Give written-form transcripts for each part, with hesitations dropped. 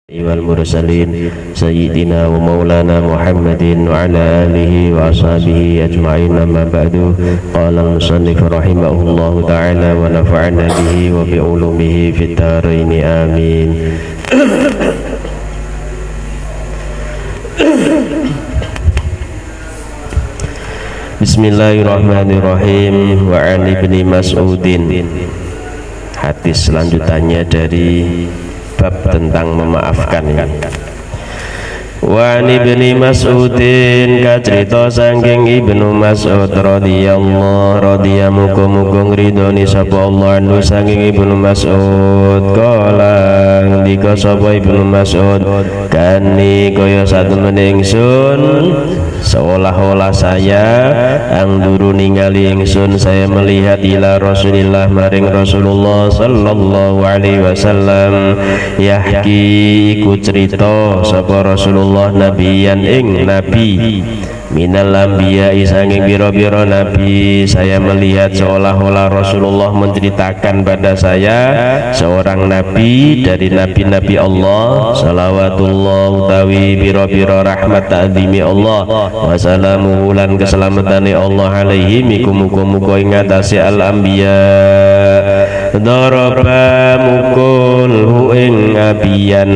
والمرسلين سيدنا ومولانا محمد وعلى آله وأصحابه أجمعين. أما بعد، قال المصنف رحمه الله تعالى ونفعنا به وبعلومه في الدارين آمين. Bismillahirrahmanirrahim. Wa an ibni Mas'udin. Hadis selanjutannya dari bab tentang memaafkan ini. Wa ibni Mas'udin, kacerita saking Ibnu Mas'ud radhiyallahu muga-muga ngridoni sapa Allah anu saking Ibnu Mas'ud. Kala ndika sapa Ibnu Mas'ud, kani kaya satemene ingsun seolah-olah saya angduru ningali ingsun, saya melihat ila Rasulillah maring Rasulullah sallallahu alaihi wasallam, yahki iku cerita sapa Rasulullah nabiyan ing nabi, minal anbiya sanging biro-biro nabi. Saya melihat seolah-olah Rasulullah menceritakan pada saya seorang nabi dari nabi-nabi Allah, salawatullah utawi biro-biro rahmat ta'zimi Allah, wassalamuhu lan keselamatane Allah alaihi miku muga-muga ing atase al anbiya. Daraba mukul hu ing nabiyan,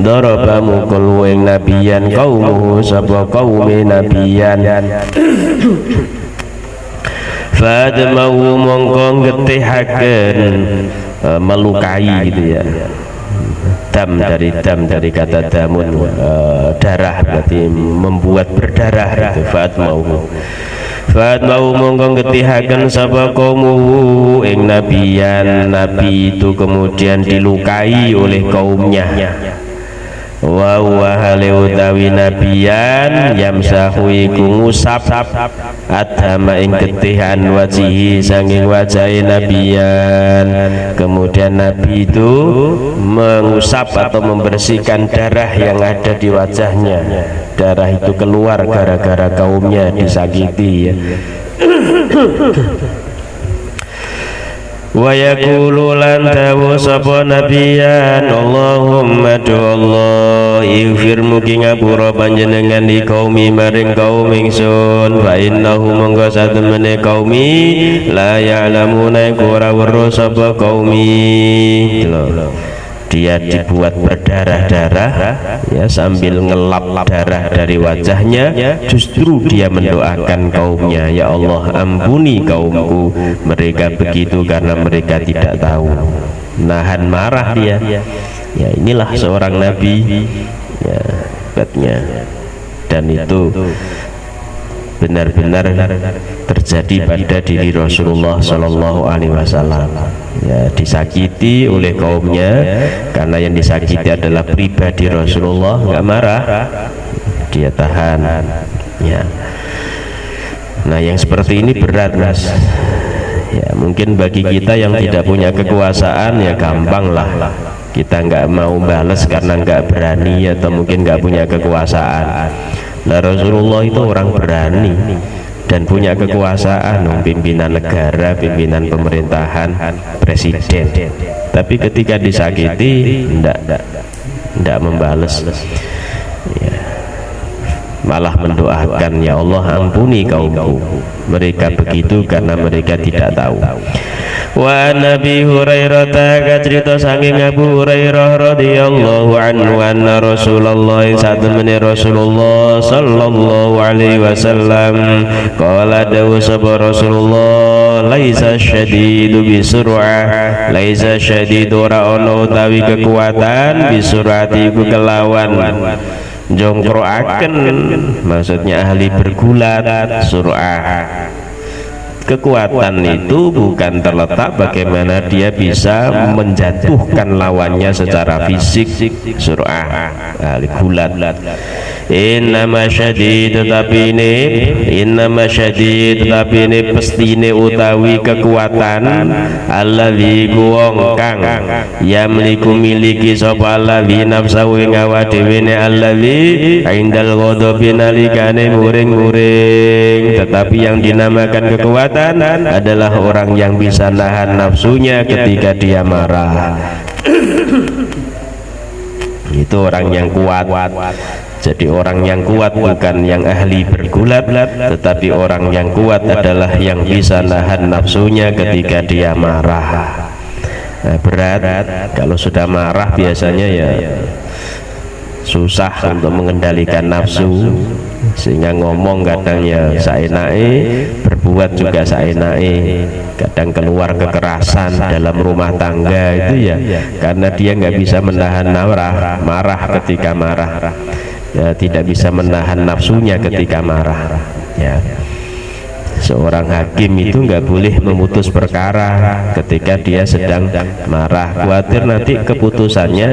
daraba mukul hu ing nabiyan kaumuhu sapa kaume nabiyan. Fadmau mongko ngetihaken melukai gitu ya. Dam dari kata damun, darah, berarti membuat berdarah itu. Fadmau mongko ngetihaken sapa kaumuhu ing nabiyan, nabi itu kemudian dilukai oleh kaumnya. Wa huwa hale utawi nabiyan yamsahu iku ngusap adhama ing ketihan wajihi sanging wajahe nabiyan. Kemudian nabi itu mengusap atau membersihkan darah yang ada di wajahnya. Darah itu keluar gara-gara kaumnya disakiti ya. Wa yaqulu lan dawu sapa nabiyan, Allahumma du Allah ighfir mugi ngapura panjenengan di kaumi maring kaum ingsun, fa innahu monggo satemene kaumi la ya'lamuna ora weruh sapa kaumi. Dia dibuat berdarah-darah ya, sambil ngelap darah dari wajahnya, justru dia mendoakan kaumnya, ya Allah ampuni kaumku, mereka begitu karena mereka tidak tahu. Nahan marah dia ya, inilah seorang nabi ya hebatnya. Dan itu benar-benar terjadi pada diri Rasulullah Sallallahu Alaihi Wasallam ya, disakiti oleh kaumnya karena yang disakiti adalah pribadi Rasulullah. Nggak marah, dia tahan ya. Nah yang seperti ini berat mas ya, mungkin bagi kita yang tidak punya kekuasaan ya gampang lah, kita nggak mau balas karena nggak berani atau mungkin nggak punya kekuasaan. Nah Rasulullah itu orang berani dan punya kekuasaan, pimpinan negara, pimpinan pemerintahan, presiden. Tapi ketika disakiti tidak membalas ya, malah mendoakan, ya Allah ampuni kaumku, mereka begitu karena mereka tidak tahu. Wa Nabi Hurairah kacerita saking Abu Hurairah radhiyallahu anhu anna Rasulullah satemene Rasulullah sallallahu alaihi wasallam qala dawu sapa Rasulullah, laisa syadidu bisur'ah, laisa syadidu ora ono utawi kekuatan bisur'ati iku kelawan jongkroaken, maksudnya ahli bergulat. Sur'ah, kekuatan itu bukan terletak bagaimana dia bisa menjatuhkan lawannya secara fisik. Sur'ah, ahli gulat. Innama syadid, tetapi ini pestine utawi kekuatan alladzi wong kang yamliku miliki sapa alladzi nafsahu ing awak dhewe ne alladzi indal ghadabi nalikane muring-muring. Tetapi yang dinamakan kekuatan adalah orang yang bisa nahan nafsunya ketika dia marah. itu orang yang kuat. Jadi orang yang kuat bukan yang ahli bergulat, tetapi orang yang kuat adalah yang bisa nahan nafsunya ketika dia marah. Nah, berat kalau sudah marah biasanya ya susah untuk mengendalikan nafsu, sehingga ngomong kadang ya saenake, berbuat juga saenake, kadang keluar kekerasan dalam rumah tangga itu ya karena dia nggak bisa menahan marah ketika marah, ya tidak bisa menahan nafsunya ketika marah. Ya, seorang hakim itu nggak boleh memutus perkara ketika dia sedang marah, khawatir nanti keputusannya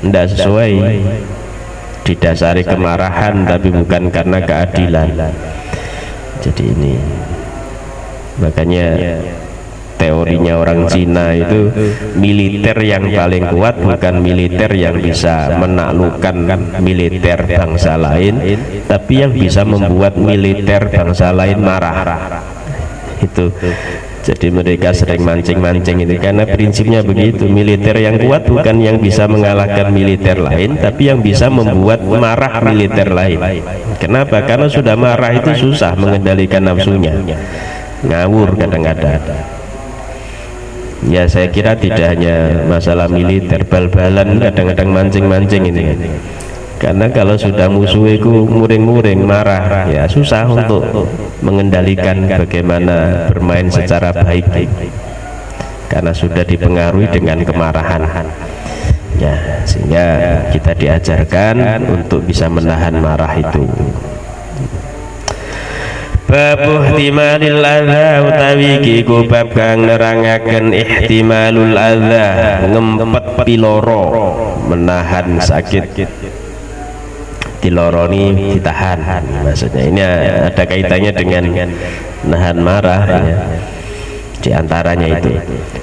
tidak sesuai, didasari kemarahan tapi bukan karena keadilan. Jadi ini makanya teorinya orang Cina itu militer yang paling kuat bukan militer yang bisa menaklukkan militer bangsa lain, tapi yang bisa membuat militer bangsa lain marah. Itu jadi mereka sering mancing-mancing itu karena prinsipnya begitu. Militer yang kuat bukan yang bisa mengalahkan militer lain, tapi yang bisa membuat marah militer lain. Kenapa? Karena sudah marah itu susah mengendalikan nafsunya, ngawur kadang-kadang. Ya saya kira tidak hanya masalah militer, bal-balan kadang-kadang mancing-mancing ini. Karena kalau sudah musuh itu muring-muring marah, ya susah untuk mengendalikan bagaimana bermain secara baik, karena sudah dipengaruhi dengan kemarahan. Ya, sehingga kita diajarkan untuk bisa menahan marah itu. Bab ihtimalul adza utawi iki bab kang nerangaken ihtimalul adza, ngempet piloro, menahan sakit. Diloroni ditahan, maksudnya ini ada kaitannya dengan nahan marah ya. Di antaranya itu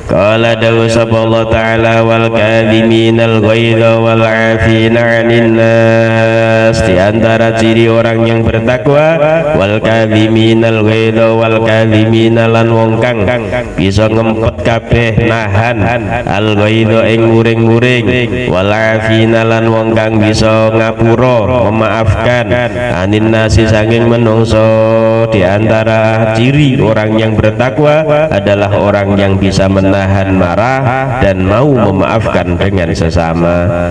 qala dawu sallallahu ta'ala wal kadhiminal ghaidha wal 'afina 'anil nas, di antara ciri orang yang bertakwa wal kadhiminal ghaidha wal kadhimina lan wong kang bisa ngempet kabeh nahan al ghaidha ing muring-muring, wal 'afina lan wong kang bisa ngapura memaafkan anin nasi saking menungso. Di antara ciri orang yang bertakwa adalah orang yang bisa menahan marah dan mau memaafkan dengan sesama.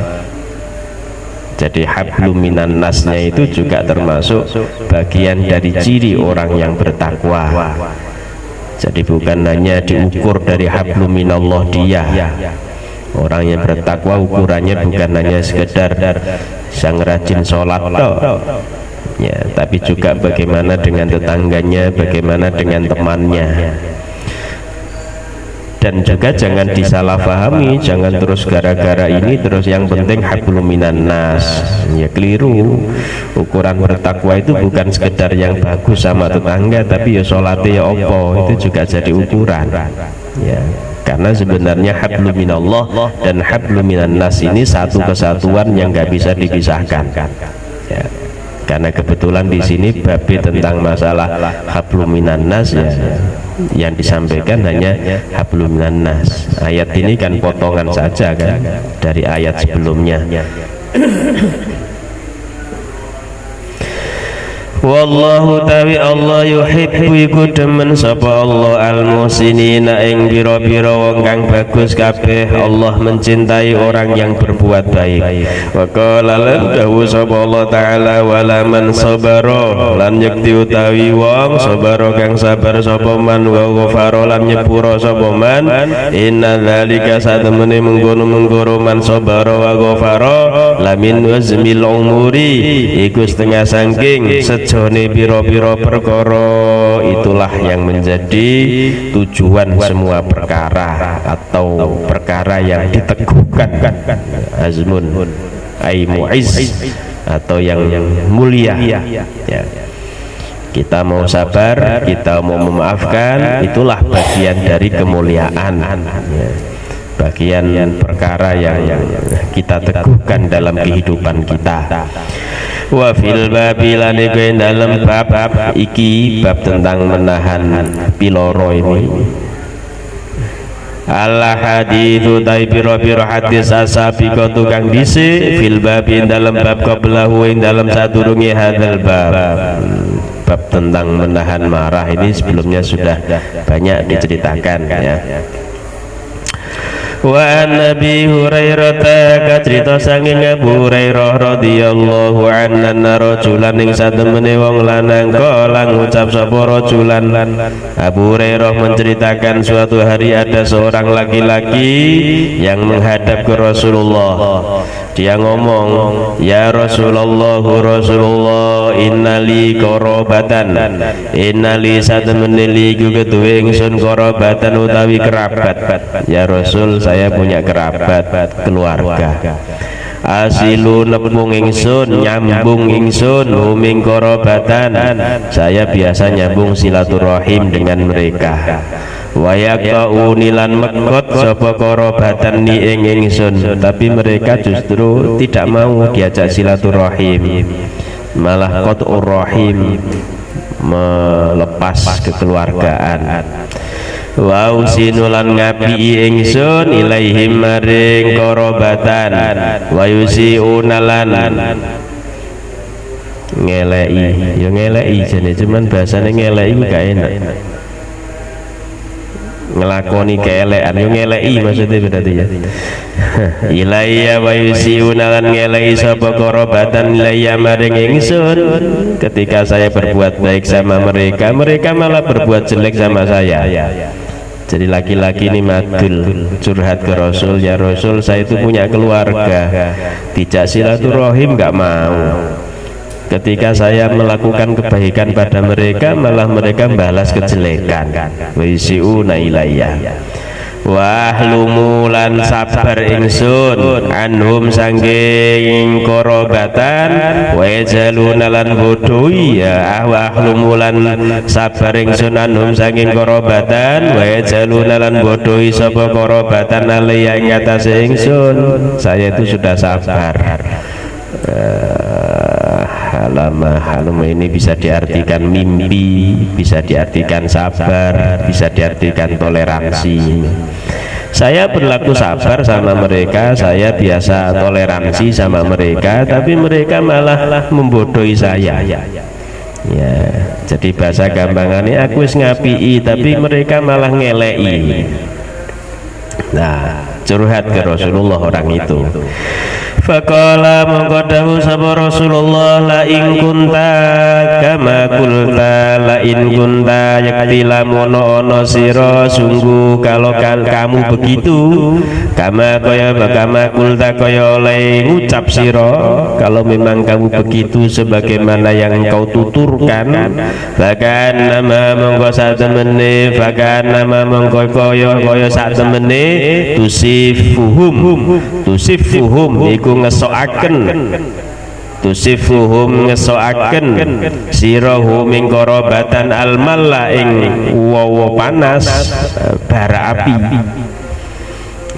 Jadi hablum minan nasnya itu juga termasuk bagian dari ciri orang yang bertakwa. Jadi bukan hanya diukur dari hablum minallah dia. Orang yang bertakwa ukurannya bukan hanya sekedar sang rajin sholat ya, tapi juga bagaimana dengan tetangganya, bagaimana dengan temannya. Dan juga jangan disalahpahami, jangan terus gara-gara ini terus yang penting hablum minan nas, ya keliru. Ukuran bertakwa itu bukan sekedar yang bagus sama tetangga, tapi ya sholatnya ya opo, itu juga jadi ukuran ya. Karena sebenarnya hablum minallah dan hablum minan nas ini satu kesatuan yang nggak bisa dipisahkan ya. Karena kebetulan di sini babi tentang masalah hablum minan nas ya, yang disampaikan hanya hablum minan nas. Ayat ini kan potongan saja kan dari ayat sebelumnya. Wallahu tawi Allah yuhibbu iku demen sapa Allah al-muhsinina ing pira-pira wong kang bagus kabeh. Allah mencintai orang yang berbuat baik. Wa qala lan dawu sapa Allah taala wala man sabara lan yakti utawi wong sabara kang sabar sapa man wa ghafara lan nyepura sapa man inna dzalika satemene mengkono-mengkono man sabara wa ghafara lamin wazmil umuri iku setengah saking jone piro-piro perkara. Itulah yang menjadi tujuan semua perkara atau perkara yang diteguhkan, azmun ay mu'izz, atau yang mulia ya. Kita mau sabar, kita mau memaafkan, itulah bagian dari kemuliaan ya. Bagian perkara yang kita teguhkan dalam kehidupan kita. Wa fil babi lan iku dalam bab iki bab tentang menahan piloro ini Allah hadithu tai piro-piro hadis asabiqo tukang dhisik fil babi dalam bab qablahu ing dalam sadurunge hadzal bab tentang menahan marah ini sebelumnya sudah banyak diceritakan ya. Wa Nabi Hurairah kacerita sanging Abu Hurairah radhiyallahu anhu rajulan ing satemene wong lanang kala ngucap sapa rajulan. Abu Hurairah menceritakan suatu hari ada seorang laki-laki yang menghadap ke Rasulullah. Dia ngomong, ya Rasulullah, Rasulullah, innali korobatan, innali satemene liku keduwe ingsun korobatan utawi kerabat. Ya Rasul, saya punya kerabat keluarga. Asilu nepung ingsun, nyambung ingsun huming korobatan. Saya biasa nyambung silaturahim dengan mereka. Wayaqau nilan mekot sapa korobatan ni ing ingsun, tapi mereka justru tidak mau diajak silaturahim, malah qat'ur rahim, melepas kekeluargaan. Wa usinulan ngapi ingsun ilaihim maring korobatan, wa yusiunalan ngelei, ya ngelei jane, cuman bahasane ngelei gak enak. Ngelakoni keelean, yo ngelei maksudnya berarti ya. Ilayya wa yusiuna lan ngelei sapa korobatan ilayya maring ingsun. Ketika saya berbuat baik sama mereka, mereka malah berbuat jelek sama saya. Jadi laki-laki ini madul curhat ke Rasul, ya Rasul, saya itu punya keluarga, dijak silaturahim nggak mau. Ketika saya melakukan kebaikan pada mereka, malah mereka balas kejelekan. Wisiuna ilayya. Wa ahlumulan sabar ingsun anhum sangging korobatan, wa jaluna lan bodoi ya. Wa ahlumulan sabar ingsun anhum sangging korobatan, wa jaluna lan bodoi sapa korobatan alaiya ing atase ingsun. Saya itu sudah sabar. Halama ini bisa diartikan mimpi, bisa diartikan sabar, bisa diartikan toleransi. Saya berlaku sabar sama mereka, saya biasa toleransi sama mereka, tapi mereka malah membodohi saya. Ya, jadi bahasa gampangannya aku wis ngapii, tapi mereka malah ngelei. Nah, curhat ke Rasulullah orang itu. Faqala mengkodahu sapa Rasulullah, la in kunta kama kulta, la in kunta yakti lamono ono sira sungguh kalau kamu begitu, kama kulta kaya oleh ngucap sira, kalau memang kamu begitu sebagaimana yang engkau tuturkan, bahkan nama mongko satemene, bahkan nama mongko kaya satemene tusifuhum iku ngesoaken, tusifuhum ngesoaken sirahu min korobatan almalla ing wawa panas bara api.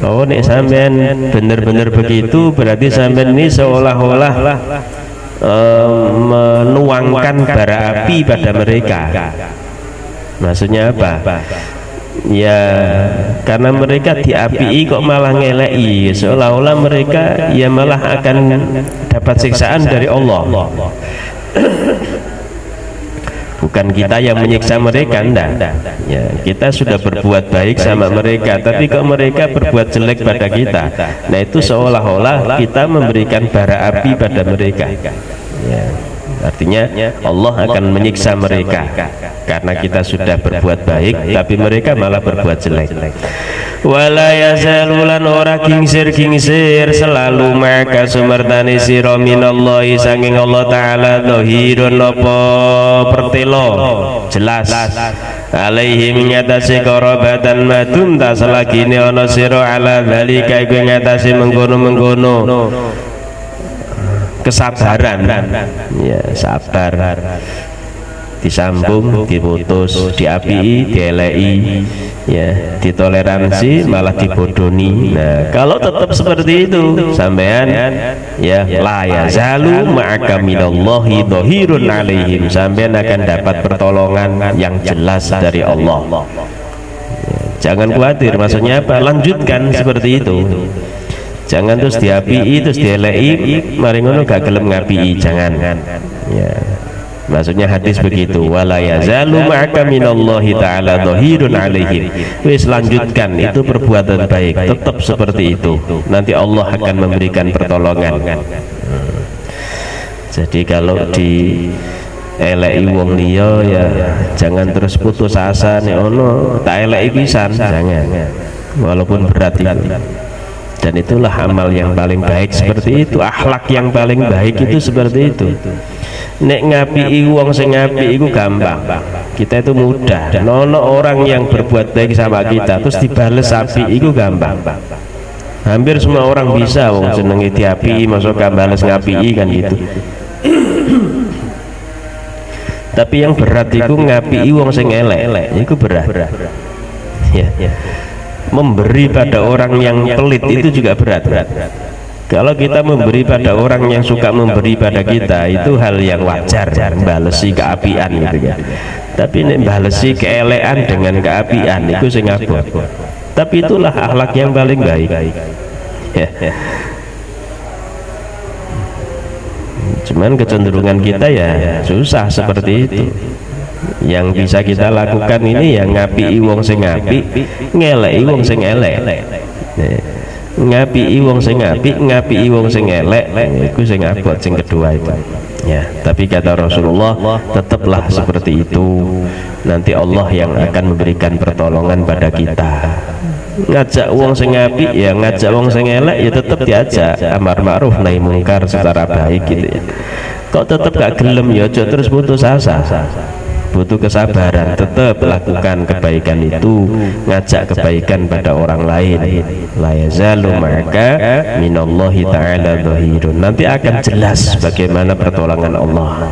Oh, nek sampean bener-bener begitu berarti sampean ini seolah-olah menuangkan bara api pada mereka. Maksudnya apa? Ya, karena mereka diapii kok malah ngelei, seolah-olah mereka ya malah akan dapat siksaan dari Allah. Bukan kita yang menyiksa mereka, enggak. Ya, kita sudah berbuat baik sama mereka, tapi kok mereka berbuat jelek pada kita. Nah, itu seolah-olah kita memberikan bara api pada mereka. Ya, artinya Allah akan menyiksa mereka karena kita sudah berbuat baik, tapi mereka malah berbuat jelek. Wala yazalulan ora kingsir selalu maka sumertani sira minallahi sanging Allah taala dhahirun apa pertelo jelas alaihim ngatasi korobatan madum tak selagine ana sira ala dzalika iku ngatasi mengkono-mengkono kesabaran. Ya, sabar, disambung, diputus, diapii, dielei, ya, ditoleransi, malah dibodoni. Nah, kalau tetap seperti itu, sampean ya la yazalu ma'aka minallahi dhahirun alaihim, sampean akan dapat pertolongan yang jelas dari Allah. Jangan khawatir, maksudnya apa? Lanjutkan seperti itu. Jangan terus diapii, terus dielei, mari ngono gak gelem ngapii, jangan. Ya. Maksudnya hadis begitu, wala yazalu ma'aka minallahi ta'ala dhahirun alaihim. Wis lanjutkan, itu perbuatan baik, tetap seperti itu. Nanti Allah akan memberikan pertolongan. Jadi kalau di eleki wong liya ya jangan terus putus asa nek ono tak eleki pisan, jangan. Walaupun berat itu. Dan itulah amal yang paling baik seperti itu, akhlak yang paling baik itu seperti itu. Nek ngapii wong sing ngapik iku gampang. Kita itu mudah. Nono orang yang berbuat baik sama kita terus dibales apik iku gampang. Hampir semua orang bisa wong jenenge diapiki masuk bales ngapiki kan gitu. Tapi yang berat itu ngapiki wong sing elek, itu berat. Ya. Memberi pada orang yang pelit itu juga berat. Kalau kita memberi pada orang yang suka memberi pada kita itu hal yang wajar, balesi keapian gitu kan. Tapi nek balesi keelekan dengan keapian itu sing abot. Tapi itulah akhlak yang paling baik. Ya. Cuman kecenderungan kita ya susah seperti itu. Yang bisa kita lakukan ini yang ngapii wong sing ngapik, ngeleki wong sing elek. Ngapii wong sing ngapik, ngapii wong sing elek, iku sing abot sing kedua itu. Ya, tapi kata Rasulullah, tetaplah seperti itu. Nanti Allah yang akan memberikan pertolongan pada kita. Ngajak wong sing apik ya ngajak wong sing elek ya tetap diajak amar ma'ruf nahi mungkar secara baik gitu ya. Kok tetap gak gelem ya aja terus putus asa. Butuh kesabaran, tetap lakukan kebaikan itu, ngajak kebaikan pada orang lain. La yazalu ma'aka minallahi ta'ala dhahirun. Nanti akan jelas bagaimana pertolongan Allah.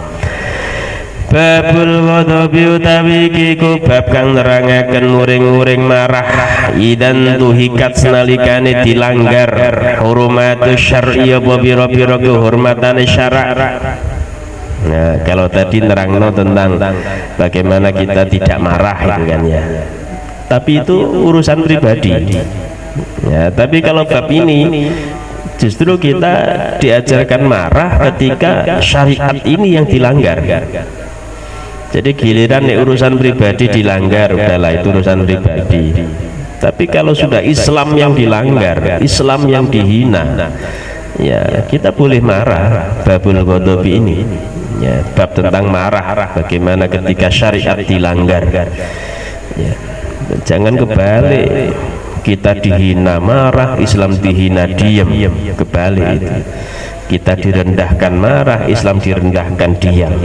Babul ghadabi utawi iku bab kang nerangaken muring-muring marah idan tuhikat nalikane dilanggar hurumatus syar'iyyah wa bira-bira kehormatane syara'. Nah, kalau tadi nerangno tentang bagaimana kita tidak marah itu kan ya. Tapi itu urusan pribadi. Ya, tapi kalau bab ini justru kita diajarkan marah ketika syariat ini yang dilanggar. Jadi giliran nih urusan pribadi dilanggar, udahlah itu urusan pribadi. Tapi kalau sudah Islam yang dilanggar, Islam yang dihina, ya kita boleh marah. Babul ghadabi ini ya, bab tentang marah, bagaimana ketika syariat dilanggar ya. Jangan kebalik, kita dihina marah, Islam dihina diam, kebalik itu. Kita direndahkan marah, Islam direndahkan diam.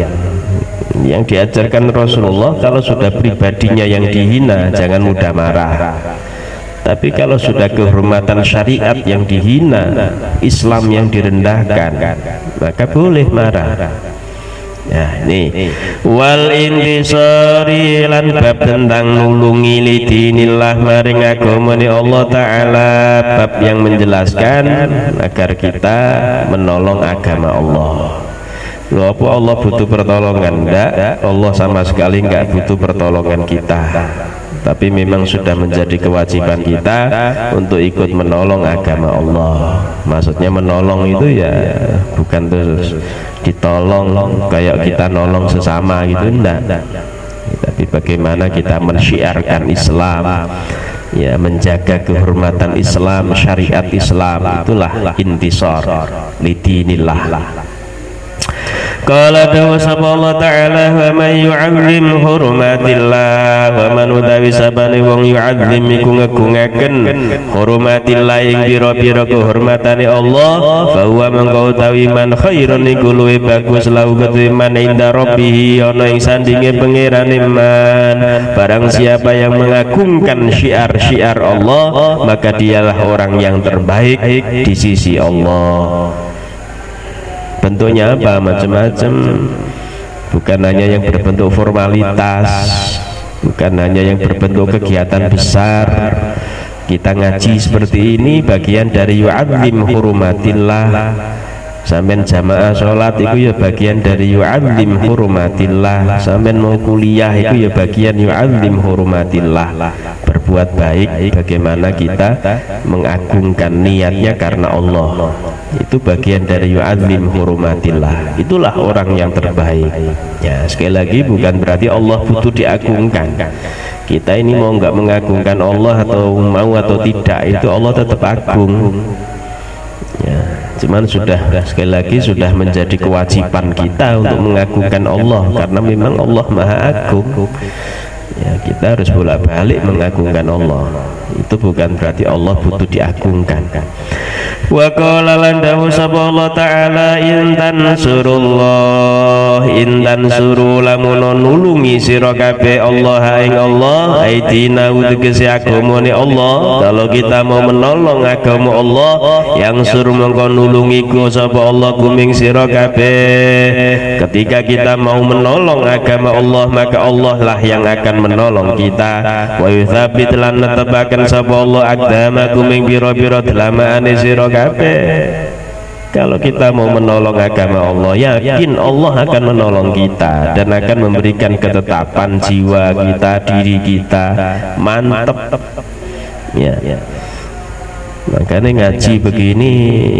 Yang diajarkan Rasulullah, kalau sudah pribadinya yang dihina jangan mudah marah. Tapi kalau sudah kehormatan syariat yang dihina, Islam yang direndahkan, maka boleh marah. Nah ini wal intisari lan bab tentang nulungi lidinillah maring agamane Allah Ta'ala, bab yang menjelaskan agar kita menolong agama Allah. Loh, apa Allah butuh pertolongan? Enggak, Allah sama sekali enggak butuh pertolongan kita. Tapi memang sudah menjadi kewajiban kita untuk ikut menolong agama Allah. Maksudnya menolong itu ya bukan terus ditolong kayak kita nolong sesama gitu, enggak. Tapi bagaimana kita mensyiarkan Islam, ya menjaga kehormatan Islam, syariat Islam, itulah intisar lidinillah. Qala dawa Allah Ta'ala wa man yu'azzim hurumatillah wa man utawi sabane wong yu'azzim iku ngegungaken hurumatillah ing pira-pira kehormatane Allah fa huwa mangko utawi man khairun iku luwih bagus lahu kedue man inda rabbih ana ing sandinge pangerane man. Barang siapa yang mengagungkan syiar-syiar Allah maka dialah orang yang terbaik di sisi Allah. Bentuknya apa? Macam-macam, bukan hanya yang berbentuk formalitas, bukan hanya yang berbentuk kegiatan besar. Kita ngaji seperti ini bagian dari yu'adzim hurumatillah, Sampeyan jamaah sholat itu ya bagian dari yu'azzim hurumatillah. Sampeyan mau kuliah itu ya bagian yu'azzim hurumatillah. Berbuat baik bagaimana kita mengagungkan niatnya karena Allah, itu bagian dari yu'azzim hurumatillah. Itulah orang yang terbaik. Ya, sekali lagi bukan berarti Allah butuh diagungkan. Kita ini mau nggak mengagungkan Allah atau mau atau tidak, itu Allah tetap agung. Ya, cuman sudah sekali lagi sudah menjadi kewajiban kita untuk mengagungkan Allah karena memang Allah Maha Agung. Ya, kita harus bolak-balik mengagungkan Allah. Itu bukan berarti Allah butuh diagungkan. Wa qala lan dawu sapa Allah taala in tansuru lamun nulungi sira kabeh Allah ing Allah aidina tegese agamane Allah. Kalau kita mau menolong agama Allah yang suruh mengko nulungi ku sapa Allah kuming sira kabeh. Ketika kita mau menolong agama Allah maka Allah lah yang akan menolong kita. Wa yutsabbit lan netepaken sapa Allah aqdama kuming pira-pira delamaane sira kabeh. Kalau kita mau menolong agama Allah, yakin Allah akan menolong kita dan akan memberikan ketetapan jiwa kita, diri kita mantap. Ya. Makanya ngaji begini,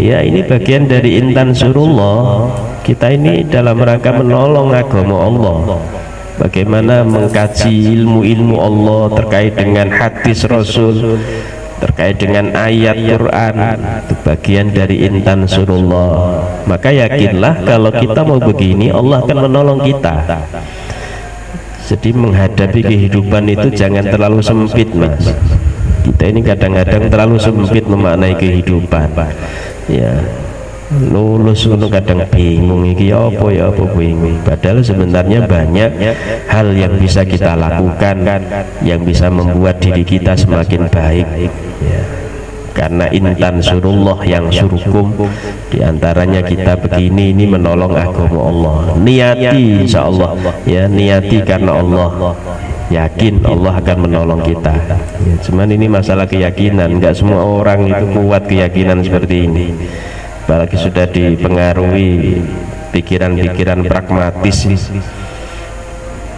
ya ini bagian dari intan surullah. Kita ini dalam rangka menolong agama Allah. Bagaimana mengkaji ilmu-ilmu Allah terkait dengan hadis Rasul, terkait dengan ayat Quran, itu bagian dari intan surullah. Maka yakinlah kalau kita mau begini Allah akan menolong kita. Jadi menghadapi kehidupan itu jangan terlalu sempit, Mas. Kita ini kadang-kadang terlalu sempit memaknai kehidupan. Ya, lulus itu kadang bingung iki apa ya apa bingung. Padahal sebenarnya banyak hal yang bisa kita lakukan yang bisa membuat diri kita semakin baik. Ya. Karena intan surullah yang surukum diantaranya kita begini ini menolong agama Allah. Niati insya Allah ya, niati karena Allah, yakin Allah akan menolong kita. Ya, cuman ini masalah keyakinan, nggak semua orang itu kuat keyakinan seperti ini. Apalagi sudah dipengaruhi pikiran-pikiran pragmatis.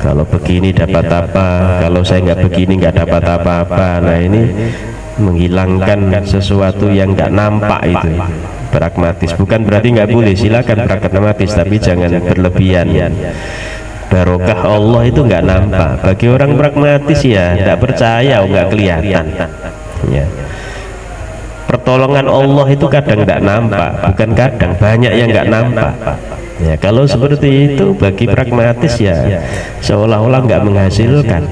Kalau begini dapat apa, kalau saya nggak begini nggak dapat apa-apa. Nah ini menghilangkan sesuatu yang nggak nampak itu. Pragmatis bukan berarti nggak boleh, silakan pragmatis tapi jangan berlebihan. Barokah Allah itu nggak nampak. Bagi orang pragmatis ya nggak percaya, nggak kelihatan. Ya. Pertolongan Allah itu kadang tidak nampak, bukan kadang, banyak yang nggak nampak. Ya, kalau seperti itu bagi pragmatis ya seolah-olah nggak menghasilkan.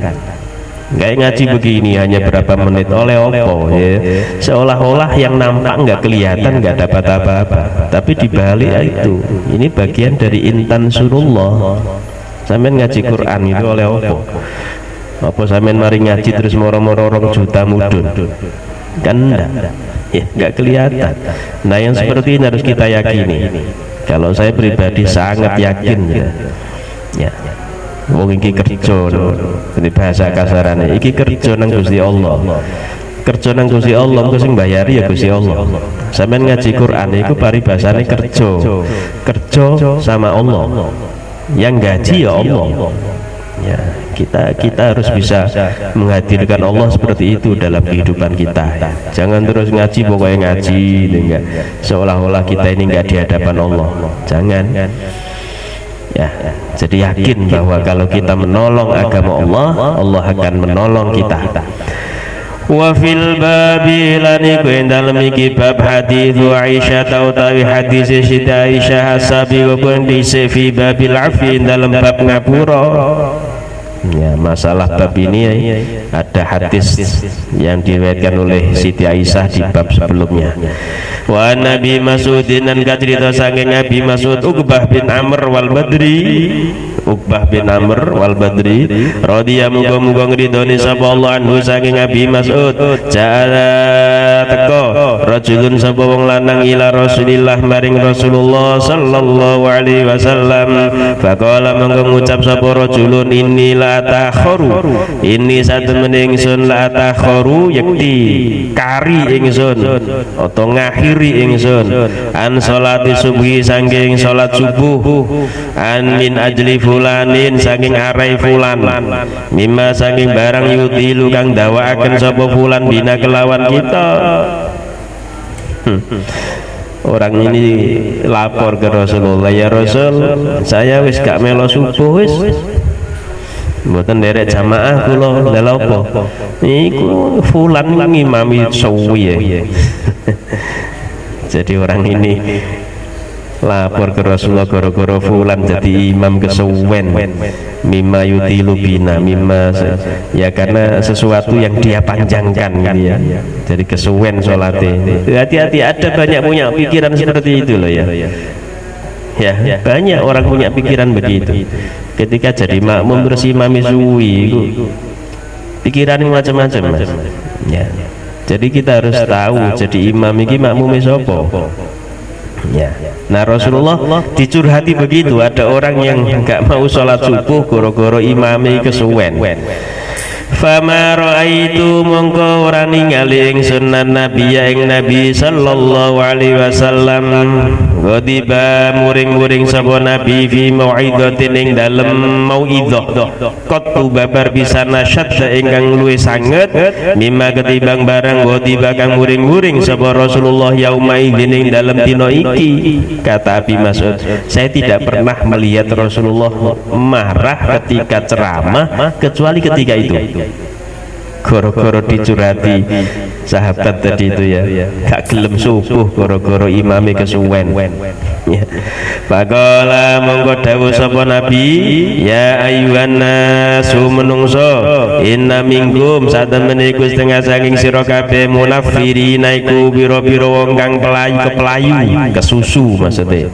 Nggak ngaji begini hanya berapa menit oleh opo ya, seolah-olah yang nampak nggak kelihatan, nggak dapat apa-apa. Tapi dibalik itu, ini bagian dari intan surullah. Sampean ngaji Quran itu oleh opo? Apa sampean mari ngaji terus moro-moro 2 juta mudun? Kan enggak. Ya, nggak kelihatan. Nah yang seperti ini harus kita yakini. Kalau saya pribadi sangat yakin ya. Wong iki kerja, ini bahasa kasarane. Iki kerja nang Gusti Allah. Kerja nang Gusti Allah, engko sing bayari ya Gusti Allah. Sampeyan ngaji Quran iku paribasane kerja. Kerja sama Allah. Yang gaji ya Allah. Ya, kita harus bisa menghadirkan Allah seperti itu dalam kehidupan kita. Jangan terus ngaji pokoknya ngaji enggak, seolah-olah kita ini enggak di hadapan Allah. Jangan. Ya, jadi yakin bahwa kalau kita menolong agama Allah, Allah akan menolong kita. Wa fil babi lani ku dalam iki bab hadis Aisyah utawi hadis Siti Aisyah hasabi ku di fi babil afi dalam bab ngapura. Ya, masalah bab ini ada hadis yang diriwayatkan oleh Siti Aisyah di bab sebelumnya. Wa Nabi Mas'udin dan kacerita saking Nabi Mas'ud Uqbah bin Amr wal Badri Uqbah bin Amr wal Badri radhiya muga-muga ngridoni sapa Allah anhu saking Abi Mas'ud ja'ala teko rajulun sapa wong lanang ila Rasulillah maring Rasulullah sallallahu alaihi wasallam faqala monggo ngucap sapa rajulun inni la takharu inni satemene ingsun la takharu yakti kari ingsun atau ngakhiri ingsun an salati subuhi saking salat subuh an min ajli fulanin saking arai fulan mimma saking barang yutilu kang dawaaken sapa fulan bina kelawan kita. Orang ini lapor ke Rasulullah, ya Rasul, saya wis gak melo subuh wis mboten derek jamaah kula lha apa niku fulan ngimami suwi. Jadi orang ini lapor ke Rasulullah gara-gara fulan jadi imam kesuwen mimma yutilu bina mimma ya karena sesuatu yang dia panjangkan gitu ya, jadi kesuwen sholatnya. Hati-hati, ada banyak punya pikiran seperti itu loh ya. Ya, banyak orang punya pikiran begitu. Ketika jadi makmum terus imami suwi pikiran macam-macam Mas. Ya. Jadi kita harus tahu jadi imam iki makmume sapa. Ya. Nah Rasulullah dicurhati begitu, ada orang yang enggak mau sholat subuh goro-goro imami kesuwen. Fama ra'aitu mongko ora ningali ingsun nabi ya ing nabi sallallahu alaihi wasallam ghadiba muring-muring sapa nabi fi mau'izatin ing dalem mau'izah qattu babar bisana syadda ingkang luwih sanget mimma ketimbang barang ghadiba kang muring-muring sapa Rasulullah yauma idzin ing dalem dina iki. Kata Abi Mas'ud, saya tidak pernah melihat Rasulullah marah ketika ceramah kecuali ketika itu. Goro-goro dicurhati sahabat tadi itu ya, gak gelem subuh goro-goro imame kesuwen. Ya. Faqala monggo dawuh sapa nabi, ya ayyuhan nasu menungso inna minkum satemene iku setengah saking sira kabeh munafirina iku pira-pira wong kang pelayu kesusu maksudnya.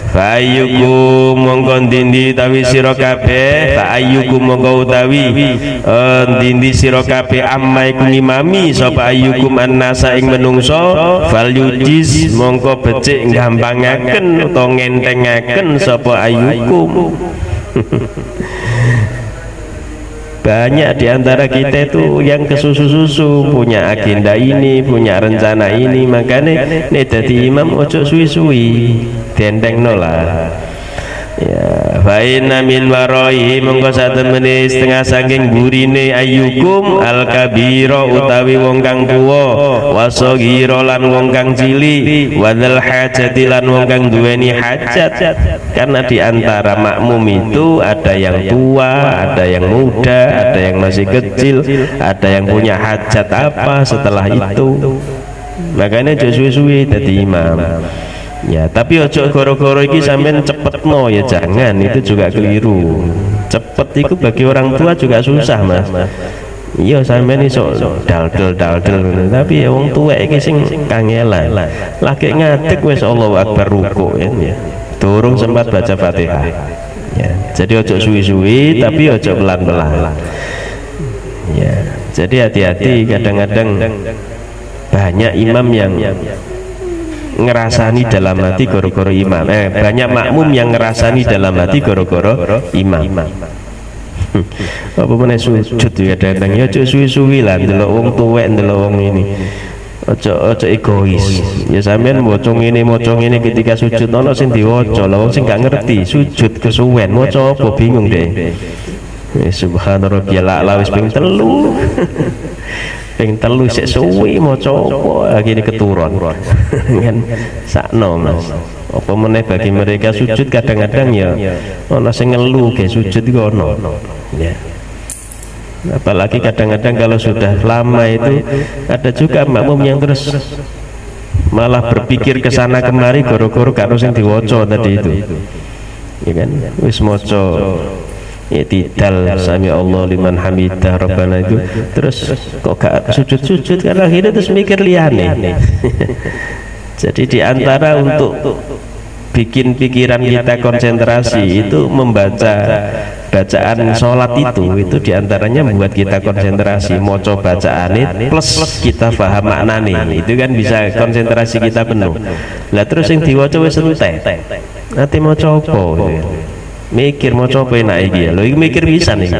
Fa'ayyukum mongko ndindi tawi sira kabeh fa'ayyukum mongko utawi ndindi sira kabeh amma iku ngimami sapa ayyukum annasa ing menungso fal yujiz mongko becik gampangaken utawa ngentengaken sapa ayyukum. Banyak diantara kita itu yang kesusu-susu, punya agenda ini, punya rencana ini, makanya nek dadi imam ojo suwi-suwi, dendeng nolah. Ya, fa inna min warai mongko satemene setengah saking burine ayyukum al kabira utawi wong kang tuwa wasagira lan wong kang cilik wadzal hajati lan wong kang duweni hajat. Karena di antara makmum itu ada yang tua, ada yang muda, ada yang masih kecil, ada yang punya hajat apa setelah itu. Makanya aja suwi-suwi dadi imam. Ya, tapi ojo goro-goro iki sampean cepetno ya jangan, itu juga keliru. Cepet itu bagi orang tua juga susah, Mas. Iya sampean iso daldel tapi ya wong tuwek iki sing kangelan. Lagi ngadeg wis Allahu Akbar ruku ya. Durung sempat baca Fatihah. Ya, jadi ojo suwi-suwi tapi ojo pelan-pelan. Ya, jadi hati-hati, kadang-kadang banyak imam yang ngerasani dalam hati goro-goro imam, banyak makmum yang ngerasani dalam hati goro-goro imam. Apa meneh sujud ya datang ya ojo suwi-suwi lah ndelok wong tuwek ndelok wong ini. Ojo egois. Ya sampean maca ngene ketika sujud ana sing diwaca, lha wong sing gak ngerti sujud kesuwen maca apa bingung deh. Subhana rabbiyal a'la wis ping 3. Ping 3 sik suwi maca apa akhire keturun. Kan sakno Mas. Apa meneh bagi mereka sujud kadang-kadang ya ana sing ngelu ge sujud iku ana. Ya. Apalagi kadang-kadang kalau sudah lama itu ada juga makmum yang terus malah berpikir ke sana kemari goro-goro karo sing diwaca tadi itu. Ya kan wis maca i'tidal sami Allah liman hamidah rabbana itu terus kok gak sujud-sujud karena akhirnya terus mikir liyane. Jadi diantara untuk bikin pikiran kita konsentrasi itu membaca bacaan sholat itu diantaranya membuat kita konsentrasi, moco bacaan plus kita paham maknanya, itu kan bisa konsentrasi kita penuh. Lah terus yang diwaca wis entek, nanti mau coba mikir mau coba enak iki lho, iki mikir bisa nih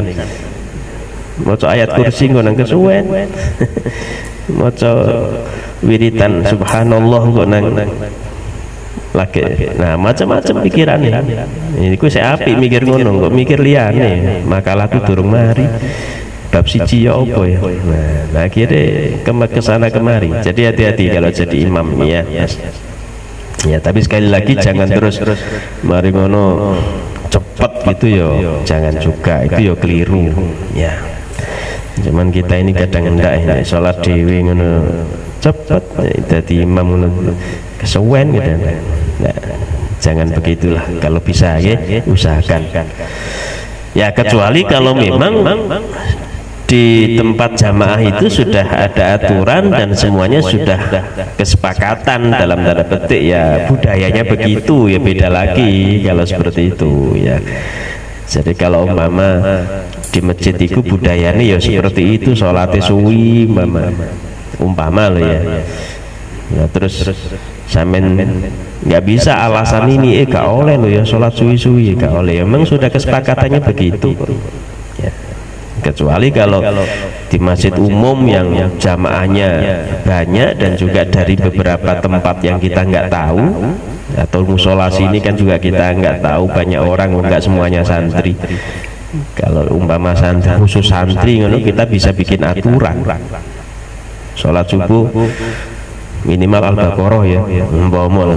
maca ayat kursi kok nang kesuwen maca wiritan subhanallah kok nang lagi, nah macam-macam pikirannya. Ini ku saya apik mikir ngono, kok mikir liyane. Makalahku durung mari. Bab siji ya apa ya. Nah akhirnya kesana kemari. Jadi hati-hati kalau jadi imam ya. Ya tapi sekali lagi jangan terus mari ngono cepet gitu ya. Jangan juga itu ya keliru. Ya. Cuman kita ini kadang ndak ya salat dhewe ngono cepet dadi imam ngono kesuwen gitu. Nah, jangan begitulah, kalau bisa ya usahakan ya, kecuali kalau memang di tempat jamaah itu sudah ada aturan dan semuanya sudah kesepakatan dalam tanda petik ya, budayanya begitu ya, beda lagi kalau seperti itu ya. Jadi kalau umpama di masjid itu budayanya ya seperti itu, sholatnya suwi umpama loh ya. Ya terus sampean nggak bisa alasan ini gak oleh lo ya sholat suwi-suwi gak oleh, memang sudah kesepakatannya begitu ya. Kecuali kalau di masjid umum yang jamaahnya banyak dan juga dari beberapa tempat yang kita nggak tahu, atau musola sini kan juga kita nggak tahu, banyak orang nggak semuanya santri. Kalau umpama santri khusus santri kita bisa bikin aturan sholat subuh minimal Al-Baqarah ya, umpama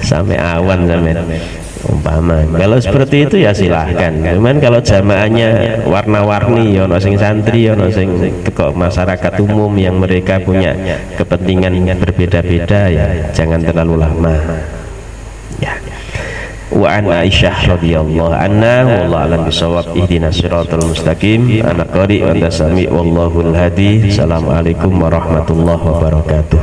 sampai awan sampai umpama. Kalau seperti itu ya silahkan. Cuman kalau jamaahnya warna-warni, ono sing santri, ono sing teko masyarakat umum yang mereka punya kepentingan berbeda-beda ya jangan terlalu lama. Ya. Wa an Aisyah radhiyallahu anha wallahu a'lam bishawab, ihdinas siratal mustaqim, ana qari wa anta sami wallahu al hadi. Assalamualaikum warahmatullahi wabarakatuh.